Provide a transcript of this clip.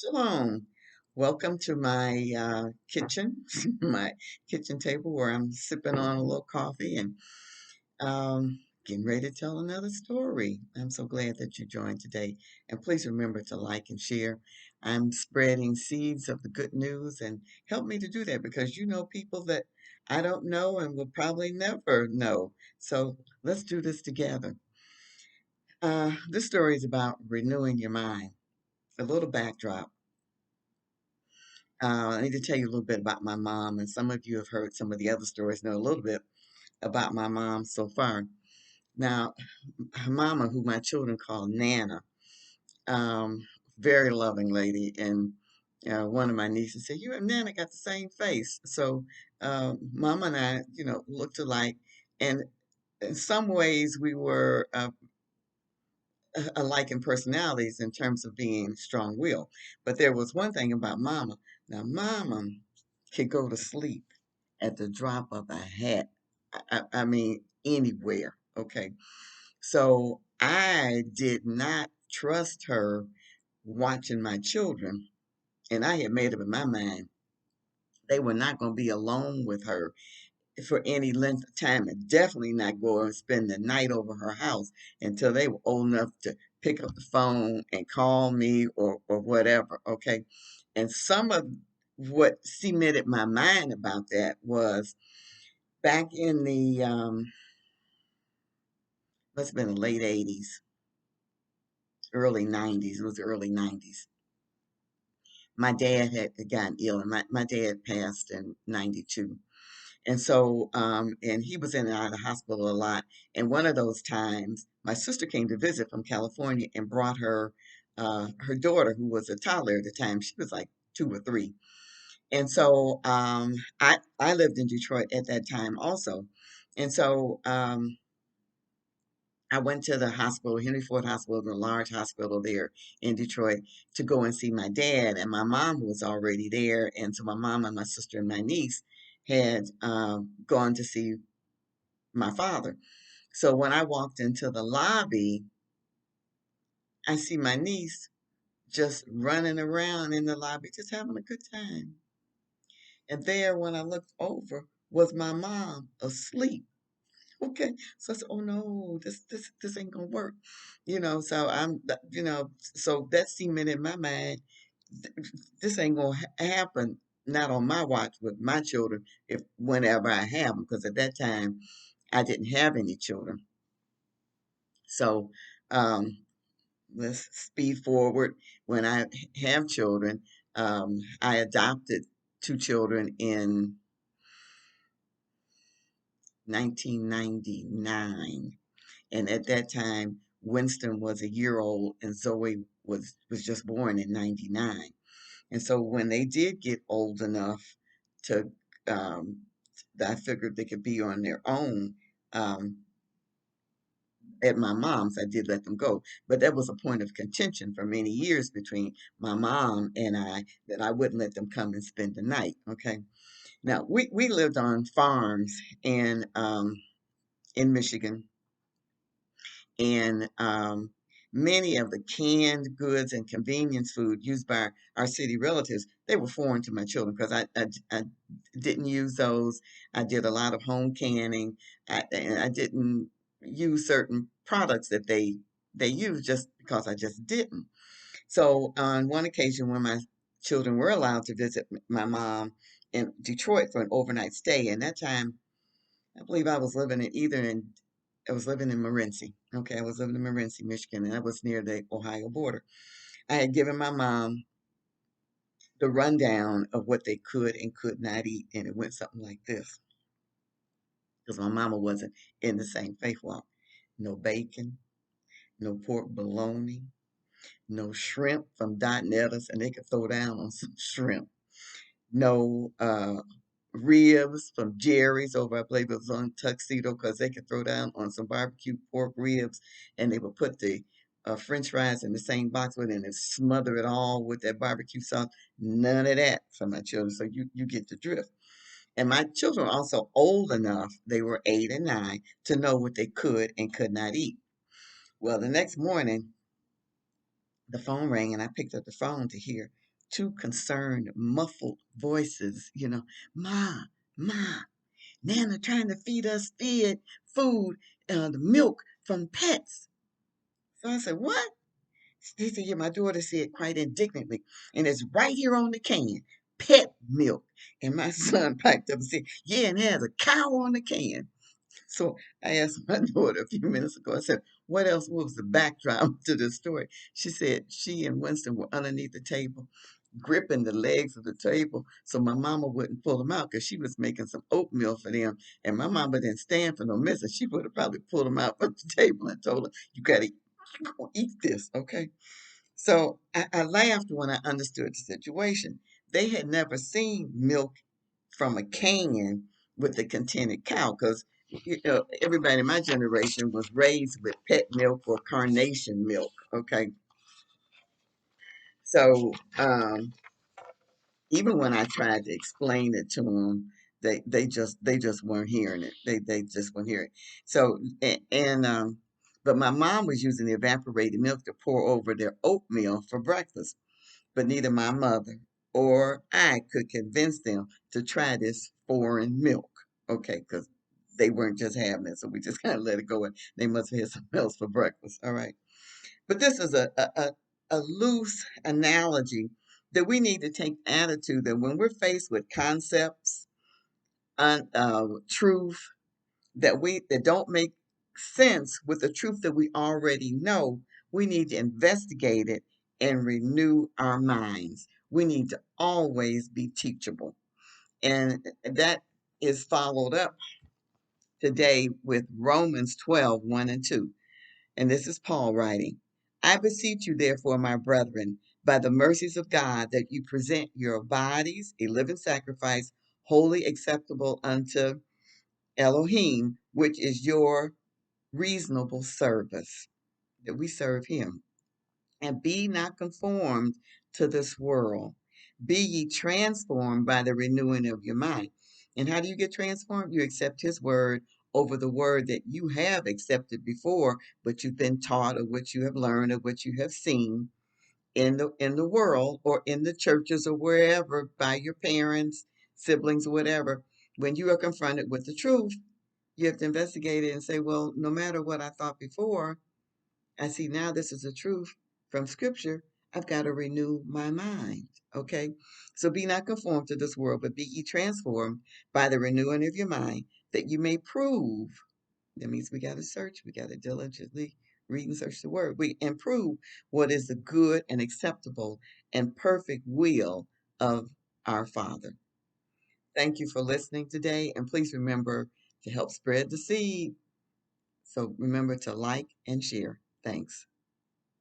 Shalom. Welcome to my kitchen, my kitchen table where I'm sipping on a little coffee and getting ready to tell another story. I'm so glad that you joined today. And please remember to like and share. I'm spreading seeds of the good news and help me to do that because you know people that I don't know and will probably never know. So let's do this together. This story is about renewing your mind. A little backdrop. I need to tell you a little bit about my mom, and some of you have heard some of the other stories, know a little bit about my mom so far. Now, her mama, who my children call Nana, um, very loving lady, and one of my nieces said, "You and Nana got the same face." So, Mama and I, looked alike, and in some ways we were alike in personalities in terms of being strong-willed. But there was one thing about Mama. Now, Mama could go to sleep at the drop of a hat. I mean, anywhere. Okay. So I did not trust her watching my children. And I had made up in my mind they were not going to be alone with her for any length of time and definitely not go and spend the night over her house until they were old enough to pick up the phone and call me or whatever. Okay. And some of what cemented my mind about that was back in the must have been the late 80s, early 90s. It was the early 90s. My dad had gotten ill, and my dad passed in 92. And so, and he was in and out of the hospital a lot. And one of those times, my sister came to visit from California and brought her daughter, who was a toddler at the time. She was like 2 or 3. And so, I lived in Detroit at that time also. And so, I went to the hospital, Henry Ford Hospital, the large hospital there in Detroit, to go and see my dad. And my mom was already there. And so my mom and my sister and my niece had gone to see my father. So when I walked into the lobby, I see my niece just running around in the lobby, just having a good time. And there, when I looked over, was my mom asleep. Okay, so I said, "Oh no, this ain't gonna work," So so that cemented in my mind, this ain't gonna happen. Not on my watch with my children, if whenever I have them, because at that time I didn't have any children. So, um, let's speed forward. When I have children, I adopted 2 children in 1999. And at that time, Winston was a year old and Zoe was just born in 99. And so when they did get old enough to, um, I figured they could be on their own, um, at my mom's, I did let them go. But that was a point of contention for many years between my mom and I that I wouldn't let them come and spend the night. Okay. Now we lived on farms in Michigan, and many of the canned goods and convenience food used by our city relatives, they were foreign to my children because I didn't use those. I did a lot of home canning, and I didn't use certain products that they use just because I just didn't. So on one occasion when my children were allowed to visit my mom in Detroit for an overnight stay, and that time I believe I was living in Morenci. Okay, I was living in Morenci, Michigan, and that was near the Ohio border. I had given my mom the rundown of what they could and could not eat, and it went something like this, because my mama wasn't in the same faith walk. No bacon, no pork bologna, no shrimp from Donnetta's, and they could throw down on some shrimp. No ribs from Jerry's over, I believe it was on Tuxedo, because they could throw down on some barbecue pork ribs, and they would put the French fries in the same box with it and smother it all with that barbecue sauce. None of that for my children. So you get the drift. And my children were also old enough, they were 8 and 9, to know what they could and could not eat. Well, the next morning, the phone rang and I picked up the phone to hear. two concerned, muffled voices, Ma, Ma, Nana trying to feed us food, the milk from pets. So I said, what? He said, yeah, my daughter said quite indignantly, and it's right here on the can, pet milk. And my son piped up and said, yeah, and there's a cow on the can. So I asked my daughter a few minutes ago, I said, what was the backdrop to this story? She said she and Winston were underneath the table, gripping the legs of the table so my mama wouldn't pull them out because she was making some oatmeal for them. And my mama didn't stand for no messing. She would have probably pulled them out from the table and told her, you gotta eat this, okay? So I laughed when I understood the situation. They had never seen milk from a can with the contented cow because everybody in my generation was raised with pet milk or carnation milk. Okay, so even when I tried to explain it to them, they just weren't hearing it. They just weren't hearing it. So but my mom was using the evaporated milk to pour over their oatmeal for breakfast. But neither my mother or I could convince them to try this foreign milk. Okay, because they weren't just having it, so we just kind of let it go. And they must have had something else for breakfast. All right, but this is a loose analogy that we need to take attitude that when we're faced with concepts, truth that don't make sense with the truth that we already know, we need to investigate it and renew our minds. We need to always be teachable. And that is followed up today with Romans 12:1 and 2. And this is Paul writing. I beseech you, therefore, my brethren, by the mercies of God, that you present your bodies a living sacrifice, wholly acceptable unto Elohim, which is your reasonable service, that we serve him. And be not conformed to this world. Be ye transformed by the renewing of your mind. And how do you get transformed? You accept his word over the word that you have accepted before, but you've been taught or what you have learned or what you have seen in the world or in the churches or wherever by your parents, siblings, or whatever. When you are confronted with the truth, you have to investigate it and say, well, no matter what I thought before, I see now this is the truth from scripture. I've got to renew my mind. Okay. So be not conformed to this world, but be ye transformed by the renewing of your mind, that you may prove. That means we got to search, we got to diligently read and search the word. We improve what is the good and acceptable and perfect will of our Father. Thank you for listening today. And please remember to help spread the seed. So remember to like and share. Thanks.